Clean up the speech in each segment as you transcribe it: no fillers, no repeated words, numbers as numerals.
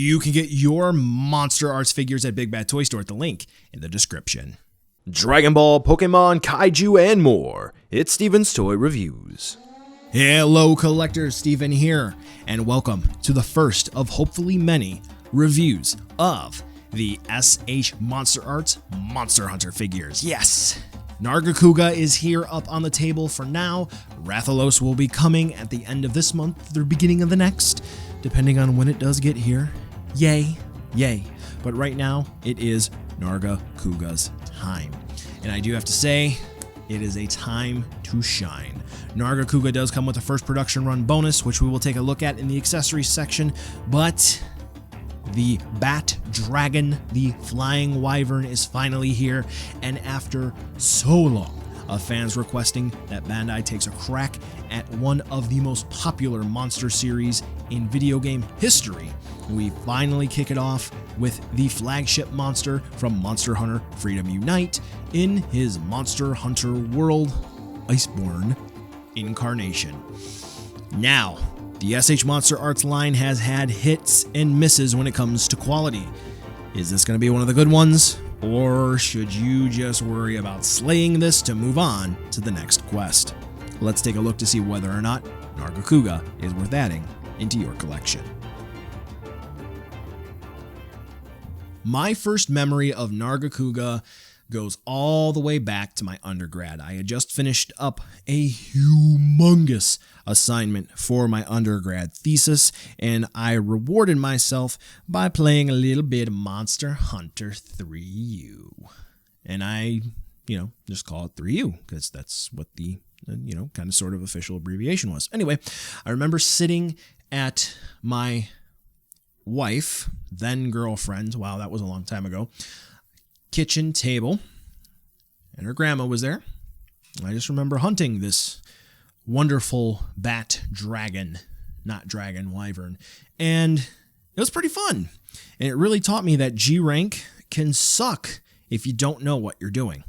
You can get your Monster Arts figures at Big Bad Toy Store at the link in the description. Dragon Ball, Pokemon, Kaiju, and more. It's Steven's Toy Reviews. Hello collectors, Steven here, and welcome to the first of hopefully many reviews of the SH MonsterArts Monster Hunter figures. Yes! Nargacuga is here up on the table for now. Rathalos will be coming at the end of this month, the beginning of the next, depending on when it does get here. Yay, yay. But right now, it is Nargacuga's time. And I do have to say, it is a time to shine. Nargacuga does come with a first production run bonus, which we will take a look at in the accessories section, but the Bat Dragon, the Flying Wyvern, is finally here, and after so long of fans requesting that Bandai takes a crack at one of the most popular monster series in video game history, we finally kick it off with the flagship monster from Monster Hunter Freedom Unite in his Monster Hunter World Iceborne incarnation. Now, the SH MonsterArts line has had hits and misses when it comes to quality. Is this going to be one of the good ones? Or should you just worry about slaying this to move on to the next quest? Let's take a look to see whether or not Nargacuga is worth adding into your collection. My first memory of Nargacuga goes all the way back to my undergrad. I had just finished up a humongous assignment for my undergrad thesis, and I rewarded myself by playing a little bit of Monster Hunter 3U. And I, just call it 3U, because that's what the, kind of sort of official abbreviation was. Anyway, I remember sitting at my wife, then girlfriend, wow, that was a long time ago, kitchen table, and her grandma was there. I just remember hunting this wonderful bat dragon, not dragon, wyvern, and it was pretty fun. And it really taught me that G rank can suck if you don't know what you're doing.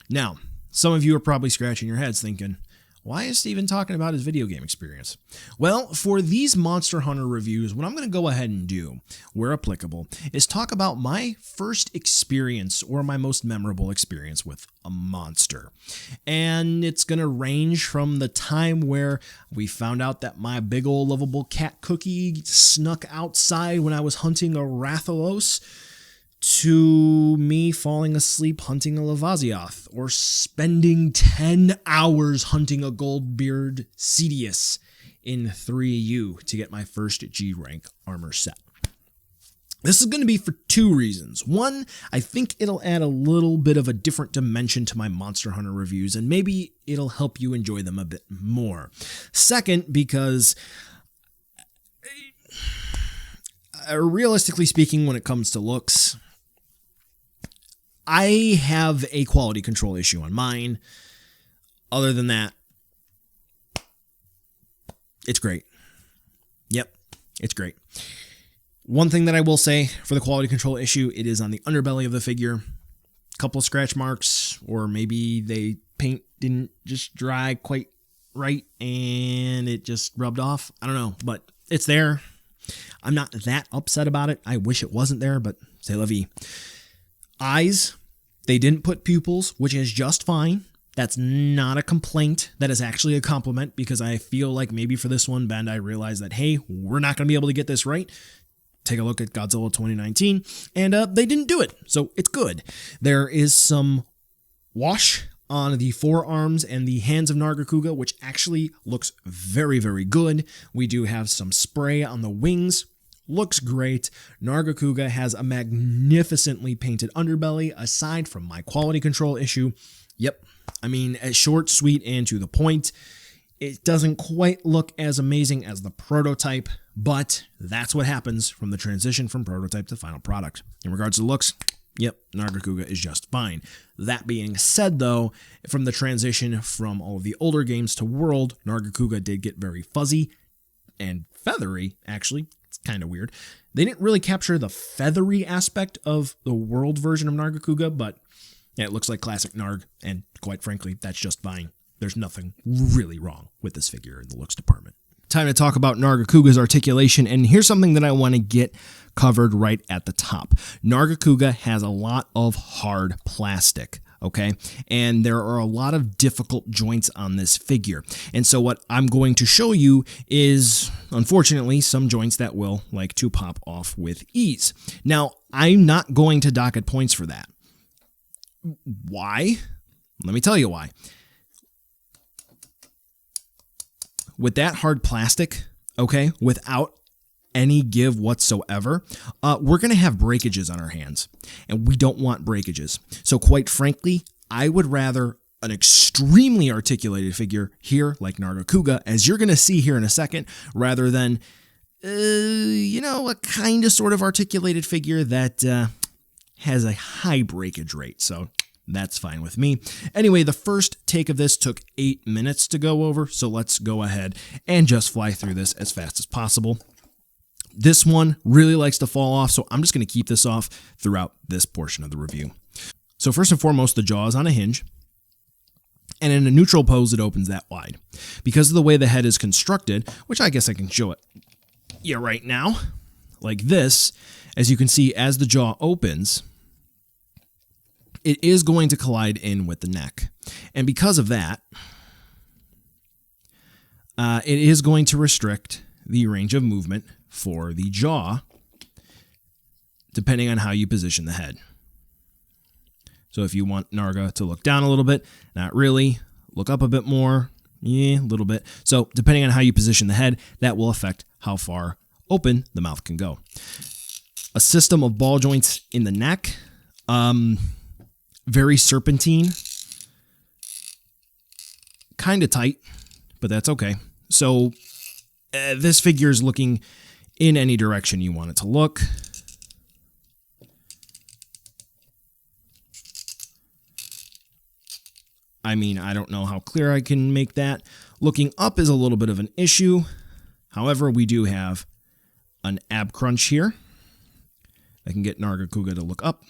Now, some of you are probably scratching your heads thinking, why is Steven talking about his video game experience? Well, for these Monster Hunter reviews, what I'm going to go ahead and do, where applicable, is talk about my first experience or my most memorable experience with a monster. And it's going to range from the time where we found out that my big old lovable cat Cookie snuck outside when I was hunting a Rathalos, to me falling asleep hunting a Lavazioth, or spending 10 hours hunting a Goldbeard Cedius in 3U to get my first G rank armor set. This is going to be for two reasons. One, I think it'll add a little bit of a different dimension to my Monster Hunter reviews, and maybe it'll help you enjoy them a bit more. Second, because realistically speaking, when it comes to looks, I have a quality control issue on mine. Other than that, it's great. Yep, it's great. One thing that I will say for the quality control issue, it is on the underbelly of the figure. A couple of scratch marks, or maybe the paint didn't just dry quite right and it just rubbed off. I don't know, but it's there. I'm not that upset about it. I wish it wasn't there, but c'est la vie. Eyes, they didn't put pupils, which is just fine. That's not a complaint. That is actually a compliment, because I feel like maybe for this one, Bandai realized that, hey, we're not going to be able to get this right. Take a look at Godzilla 2019, and they didn't do it, so it's good. There is some wash on the forearms and the hands of Nargacuga, which actually looks very, very good. We do have some spray on the wings. Looks great. Nargacuga has a magnificently painted underbelly, aside from my quality control issue. Yep, I mean, short, sweet, and to the point. It doesn't quite look as amazing as the prototype, but that's what happens from the transition from prototype to final product. In regards to looks, yep, Nargacuga is just fine. That being said, though, from the transition from all of the older games to World, Nargacuga did get very fuzzy and feathery, actually. It's kind of weird. They didn't really capture the feathery aspect of the World version of Nargacuga, but yeah, it looks like classic Narg, and quite frankly, that's just fine. There's nothing really wrong with this figure in the looks department. Time to talk about Nargacuga's articulation, and here's something that I want to get covered right at the top. Nargacuga has a lot of hard plastic. Okay, and there are a lot of difficult joints on this figure. And so what I'm going to show you is, unfortunately, some joints that will like to pop off with ease. Now, I'm not going to docket points for that. Why? Let me tell you why. With that hard plastic, okay, without any give whatsoever, we're going to have breakages on our hands, and we don't want breakages. So quite frankly, I would rather an extremely articulated figure here like Nargacuga, as you're going to see here in a second, rather than, a kind of sort of articulated figure that has a high breakage rate. So that's fine with me. Anyway, the first take of this took 8 minutes to go over, so let's go ahead and just fly through this as fast as possible. This one really likes to fall off, so I'm just going to keep this off throughout this portion of the review. So first and foremost, the jaw is on a hinge, and in a neutral pose, it opens that wide. Because of the way the head is constructed, which I guess I can show it right now, like this, as you can see, as the jaw opens, it is going to collide in with the neck. And because of that, it is going to restrict the range of movement for the jaw, depending on how you position the head. So if you want Narga to look down a little bit, not really, look up a bit more, a little bit. So depending on how you position the head, that will affect how far open the mouth can go. A system of ball joints in the neck, very serpentine, kind of tight, but that's okay. So this figure is looking in any direction you want it to look. I mean, I don't know how clear I can make that. Looking up is a little bit of an issue. However, we do have an ab crunch here that can get Nargacuga to look up.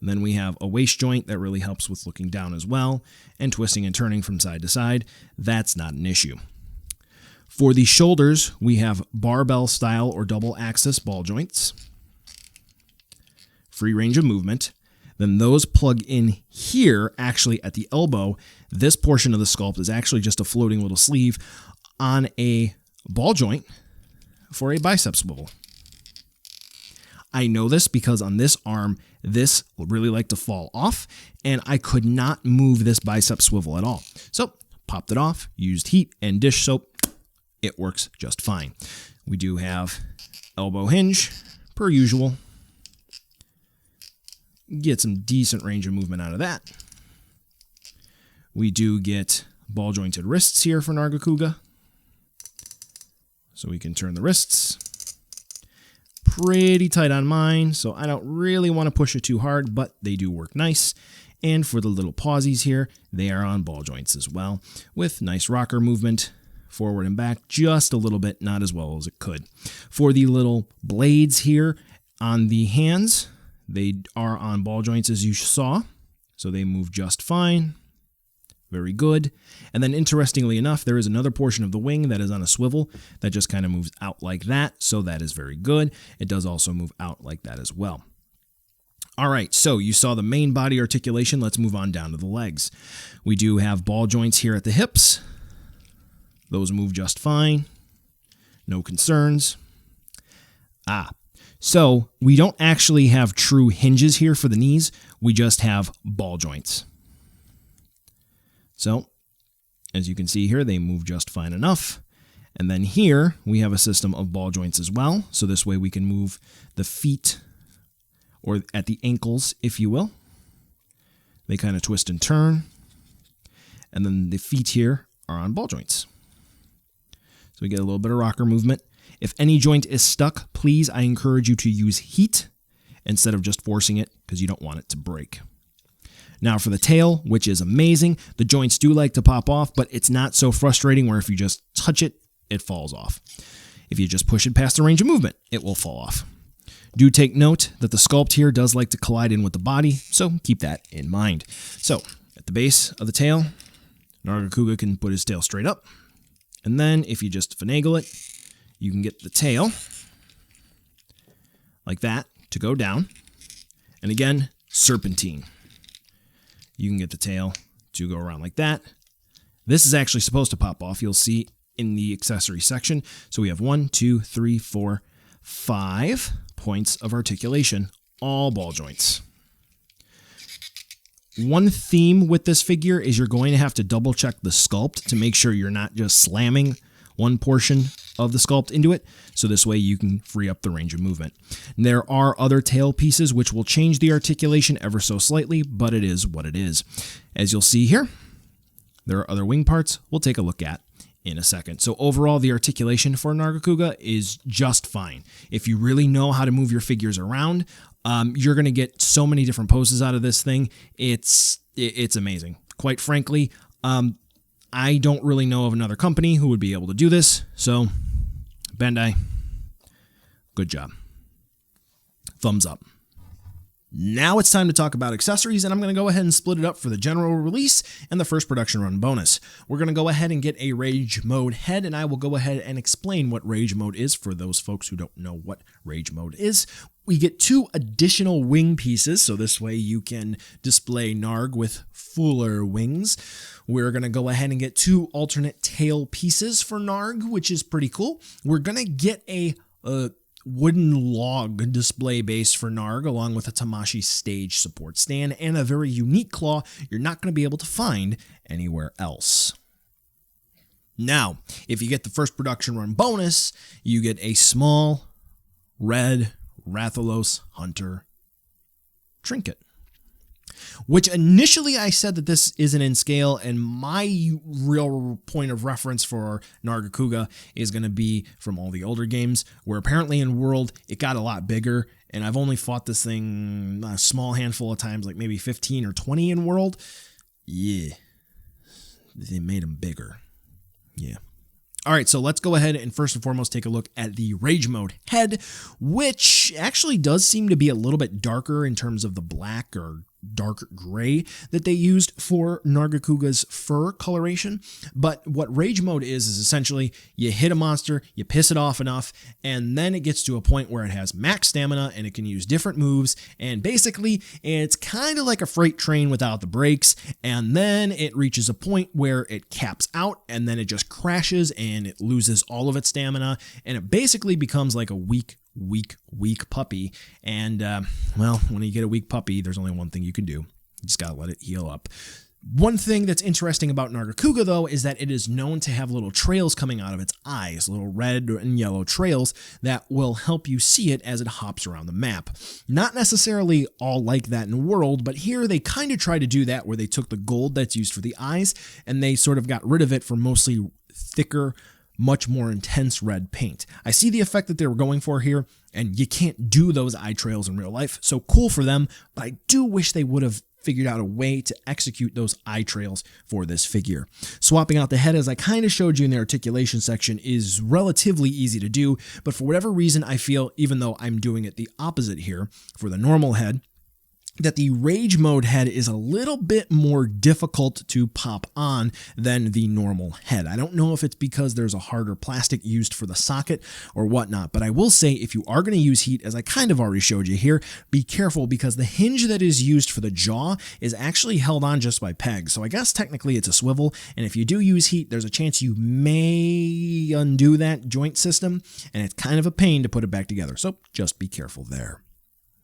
And then we have a waist joint that really helps with looking down as well, and twisting and turning from side to side. That's not an issue. For the shoulders, we have barbell style or double axis ball joints. Free range of movement. Then those plug in here, actually at the elbow. This portion of the sculpt is actually just a floating little sleeve on a ball joint for a bicep swivel. I know this because on this arm, this would really like to fall off, and I could not move this bicep swivel at all. So, popped it off, used heat and dish soap. It works just fine. We do have elbow hinge, per usual. Get some decent range of movement out of that. We do get ball jointed wrists here for Nargacuga. So we can turn the wrists. Pretty tight on mine, so I don't really want to push it too hard, but they do work nice. And for the little pawsies here, they are on ball joints as well, with nice rocker movement. Forward and back just a little bit, not as well as it could. For the little blades here on the hands, they are on ball joints as you saw, so they move just fine. Very good. And then interestingly enough, there is another portion of the wing that is on a swivel that just kind of moves out like that, so that is very good. It does also move out like that as well. All right, so you saw the main body articulation. Let's move on down to the legs. We do have ball joints here at the hips. Those move just fine. No concerns. So we don't actually have true hinges here for the knees. We just have ball joints. So, as you can see here, they move just fine enough. And then here, we have a system of ball joints as well. So this way we can move the feet, or at the ankles, if you will. They kind of twist and turn. And then the feet here are on ball joints. So we get a little bit of rocker movement. If any joint is stuck, please, I encourage you to use heat instead of just forcing it, because you don't want it to break. Now for the tail, which is amazing, the joints do like to pop off, but it's not so frustrating where if you just touch it, it falls off. If you just push it past the range of movement, it will fall off. Do take note that the sculpt here does like to collide in with the body, so keep that in mind. So, at the base of the tail, Nargacuga can put his tail straight up, and then if you just finagle it, you can get the tail like that to go down. And again, serpentine. You can get the tail to go around like that. This is actually supposed to pop off. You'll see in the accessory section. So we have 1, 2, 3, 4, 5 points of articulation, all ball joints. One theme with this figure is you're going to have to double check the sculpt to make sure you're not just slamming one portion of the sculpt into it, so this way you can free up the range of movement. And there are other tail pieces which will change the articulation ever so slightly, but it is what it is. As you'll see here, there are other wing parts we'll take a look at in a second. So overall, the articulation for Nargacuga is just fine. If you really know how to move your figures around, you're going to get so many different poses out of this thing. It's amazing. Quite frankly, I don't really know of another company who would be able to do this. So, Bandai, good job. Thumbs up. Now it's time to talk about accessories, and I'm going to go ahead and split it up for the general release and the first production run bonus. We're going to go ahead and get a Rage Mode head, and I will go ahead and explain what Rage Mode is for those folks who don't know what Rage Mode is. We get 2 additional wing pieces, so this way you can display Narg with fuller wings. We're going to go ahead and get 2 alternate tail pieces for Narg, which is pretty cool. We're going to get a wooden log display base for Narg, along with a Tamashii stage support stand, and a very unique claw you're not going to be able to find anywhere else. Now, if you get the first production run bonus, you get a small red Rathalos Hunter trinket, which initially I said that this isn't in scale, and my real point of reference for Nargacuga is going to be from all the older games, where apparently in World it got a lot bigger, and I've only fought this thing a small handful of times, like maybe 15 or 20 in World. Yeah, they made them bigger. Yeah. All right, so let's go ahead and first and foremost take a look at the Rage Mode head, which actually does seem to be a little bit darker in terms of the black or dark gray that they used for Nargacuga's fur coloration. But what Rage Mode is essentially you hit a monster, you piss it off enough, and then it gets to a point where it has max stamina and it can use different moves, and basically it's kind of like a freight train without the brakes, and then it reaches a point where it caps out, and then it just crashes and it loses all of its stamina, and it basically becomes like a weak puppy. And well, when you get a weak puppy, there's only one thing you can do. You just gotta let it heal up. One thing that's interesting about Nargacuga, though, is that it is known to have little trails coming out of its eyes, little red and yellow trails that will help you see it as it hops around the map. Not necessarily all like that in World, but here they kind of try to do that, where they took the gold that's used for the eyes and they sort of got rid of it for mostly thicker, much more intense red paint. I see the effect that they were going for here, and you can't do those eye trails in real life, so cool for them, but I do wish they would have figured out a way to execute those eye trails for this figure. Swapping out the head, as I kind of showed you in the articulation section, is relatively easy to do, but for whatever reason I feel, even though I'm doing it the opposite here for the normal head, that the Rage Mode head is a little bit more difficult to pop on than the normal head. I don't know if it's because there's a harder plastic used for the socket or whatnot, but I will say if you are going to use heat, as I kind of already showed you here, be careful, because the hinge that is used for the jaw is actually held on just by pegs. So I guess technically it's a swivel, and if you do use heat, there's a chance you may undo that joint system, and it's kind of a pain to put it back together. So just be careful there.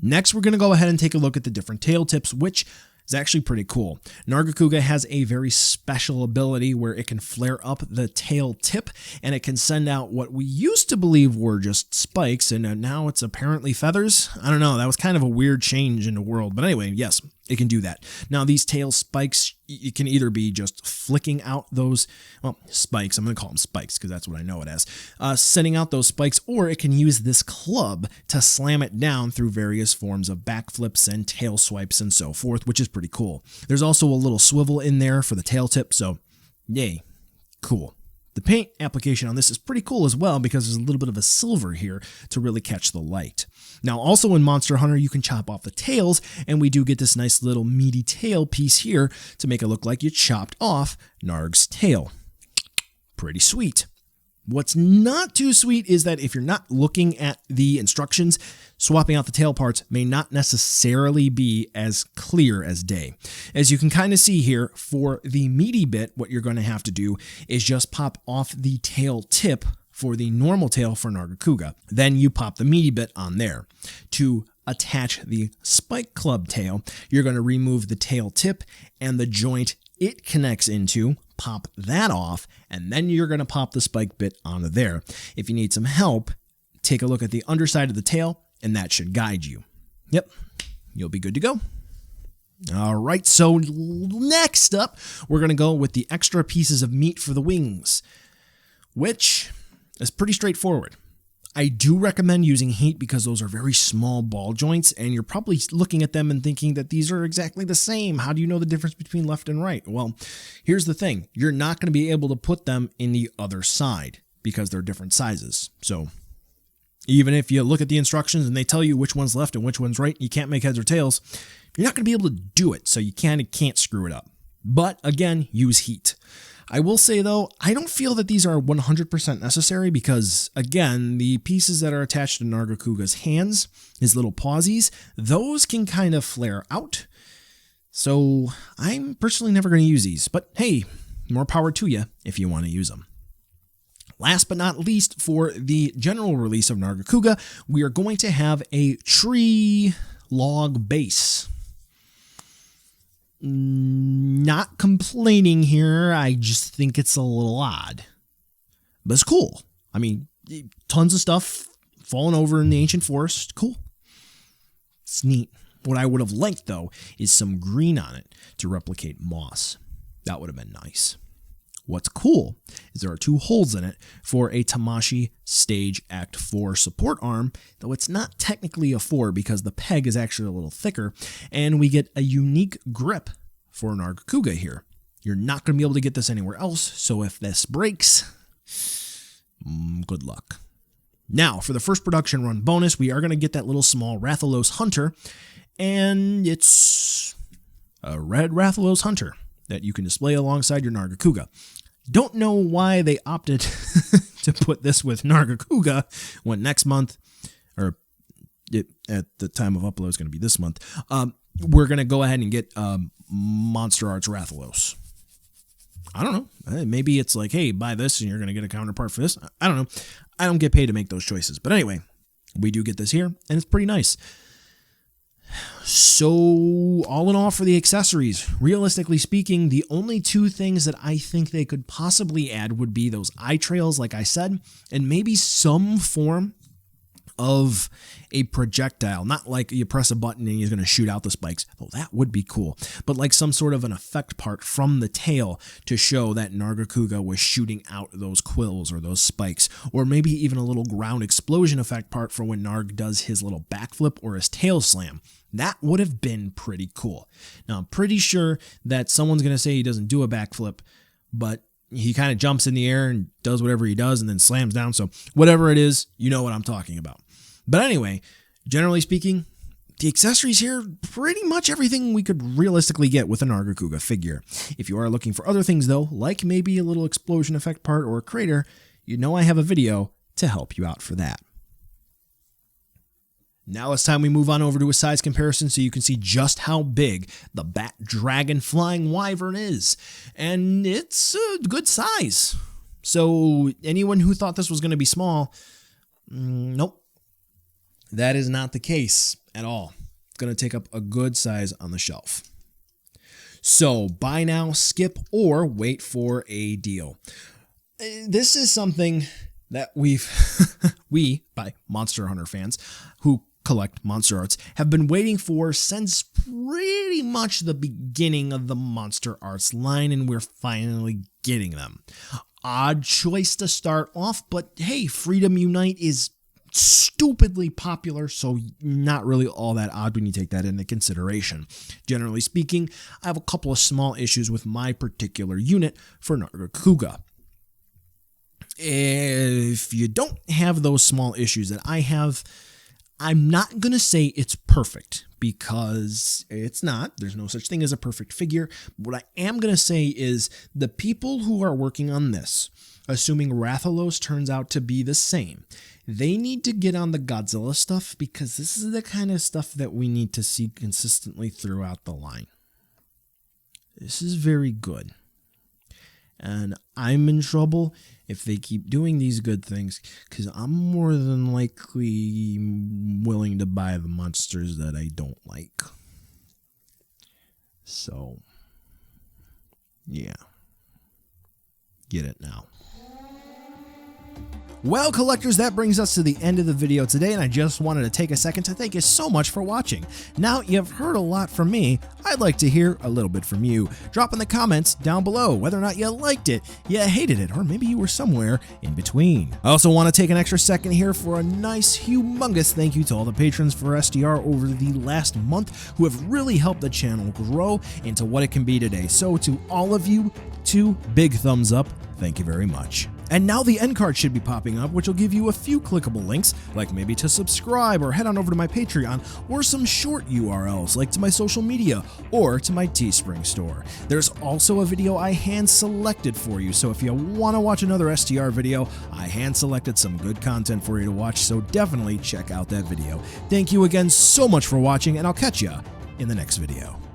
Next, we're going to go ahead and take a look at the different tail tips, which is actually pretty cool. Nargacuga has a very special ability where it can flare up the tail tip, and it can send out what we used to believe were just spikes, and now it's apparently feathers. I don't know, that was kind of a weird change in the world, but anyway, yes, it can do that. Now, these tail spikes, it can either be just flicking out those, well, spikes, I'm going to call them spikes because that's what I know it as, sending out those spikes, or it can use this club to slam it down through various forms of backflips and tail swipes and so forth, which is pretty cool. There's also a little swivel in there for the tail tip, so yay, cool. The paint application on this is pretty cool as well, because there's a little bit of a silver here to really catch the light. Now, also in Monster Hunter, you can chop off the tails, and we do get this nice little meaty tail piece here to make it look like you chopped off Narg's tail. Pretty sweet. What's not too sweet is that if you're not looking at the instructions, swapping out the tail parts may not necessarily be as clear as day. As you can kind of see here, for the meaty bit, what you're going to have to do is just pop off the tail tip for the normal tail for Nargacuga. Then you pop the meaty bit on there. To attach the spike club tail, you're going to remove the tail tip and the joint it connects into, pop that off, and then you're going to pop the spike bit onto there. If you need some help, take a look at the underside of the tail, and that should guide you. Yep, you'll be good to go. All right, so next up, we're going to go with the extra pieces of meat for the wings, which is pretty straightforward. I do recommend using heat because those are very small ball joints, and you're probably looking at them and thinking that these are exactly the same. How do you know the difference between left and right? Well, here's the thing. You're not going to be able to put them in the other side because they're different sizes. So even if you look at the instructions and they tell you which one's left and which one's right, you can't make heads or tails, you're not going to be able to do it, so you kind of can't screw it up. But again, use heat. I will say, though, I don't feel that these are 100% necessary because, again, the pieces that are attached to Nargacuga's hands, his little pawsies, those can kind of flare out. So I'm personally never going to use these, but hey, more power to you if you want to use them. Last but not least, for the general release of Nargacuga, we are going to have a tree log base. Not complaining here, I just think it's a little odd. But it's cool. I mean, tons of stuff falling over in the ancient forest. Cool. It's neat. What I would have liked, though, is some green on it to replicate moss. That would have been nice. What's cool is there are 2 holes in it for a Tamashii Stage Act 4 support arm, though it's not technically a 4 because the peg is actually a little thicker, and we get a unique grip for Nargacuga here. You're not going to be able to get this anywhere else, so if this breaks, good luck. Now, for the first production run bonus, we are going to get that little small Rathalos Hunter, and it's a red Rathalos Hunter that you can display alongside your Nargacuga. Don't know why they opted to put this with Nargacuga when next month, or at the time of upload is going to be this month, we're going to go ahead and get MonsterArts Rathalos. I don't know. Maybe it's like, hey, buy this and you're going to get a counterpart for this. I don't know. I don't get paid to make those choices. But anyway, we do get this here, and it's pretty nice. So, all in all for the accessories, realistically speaking, the only 2 things that I think they could possibly add would be those eye trails, like I said, and maybe some form of a projectile. Not like you press a button and he's going to shoot out the spikes, though that would be cool, but like some sort of an effect part from the tail to show that Nargacuga was shooting out those quills or those spikes, or maybe even a little ground explosion effect part for when Narg does his little backflip or his tail slam. That would have been pretty cool. Now, I'm pretty sure that someone's going to say he doesn't do a backflip, but he kind of jumps in the air and does whatever he does and then slams down. So whatever it is, you know what I'm talking about. But anyway, generally speaking, the accessories here, pretty much everything we could realistically get with a Nargacuga figure. If you are looking for other things, though, like maybe a little explosion effect part or a crater, you know I have a video to help you out for that. Now it's time we move on over to a size comparison so you can see just how big the Bat Dragon Flying Wyvern is. And it's a good size. So anyone who thought this was going to be small, nope. That is not the case at all. It's going to take up a good size on the shelf. So buy now, skip, or wait for a deal. This is something that we, by Monster Hunter fans who collect MonsterArts, have been waiting for since pretty much the beginning of the MonsterArts line, and we're finally getting them. Odd choice to start off, but hey, Freedom Unite is stupidly popular, so not really all that odd when you take that into consideration. Generally speaking, I have a couple of small issues with my particular unit for Nargacuga. If you don't have those small issues that I have, I'm not going to say it's perfect, because it's not. There's no such thing as a perfect figure. What I am going to say is the people who are working on this assuming Rathalos turns out to be the same. They need to get on the Godzilla stuff because this is the kind of stuff that we need to see consistently throughout the line. This is very good. And I'm in trouble if they keep doing these good things, because I'm more than likely willing to buy the monsters that I don't like. So, yeah. Get it now. Well, collectors, that brings us to the end of the video today, and I just wanted to take a second to thank you so much for watching. Now you've heard a lot from me, I'd like to hear a little bit from you. Drop in the comments down below whether or not you liked it, you hated it, or maybe you were somewhere in between. I also want to take an extra second here for a nice, humongous thank you to all the patrons for SDR over the last month who have really helped the channel grow into what it can be today. So to all of you, 2 big thumbs up. Thank you very much. And now the end card should be popping up, which will give you a few clickable links, like maybe to subscribe or head on over to my Patreon, or some short URLs like to my social media or to my Teespring store. There's also a video I hand selected for you, so if you want to watch another STR video, I hand selected some good content for you to watch, so definitely check out that video. Thank you again so much for watching, and I'll catch ya in the next video.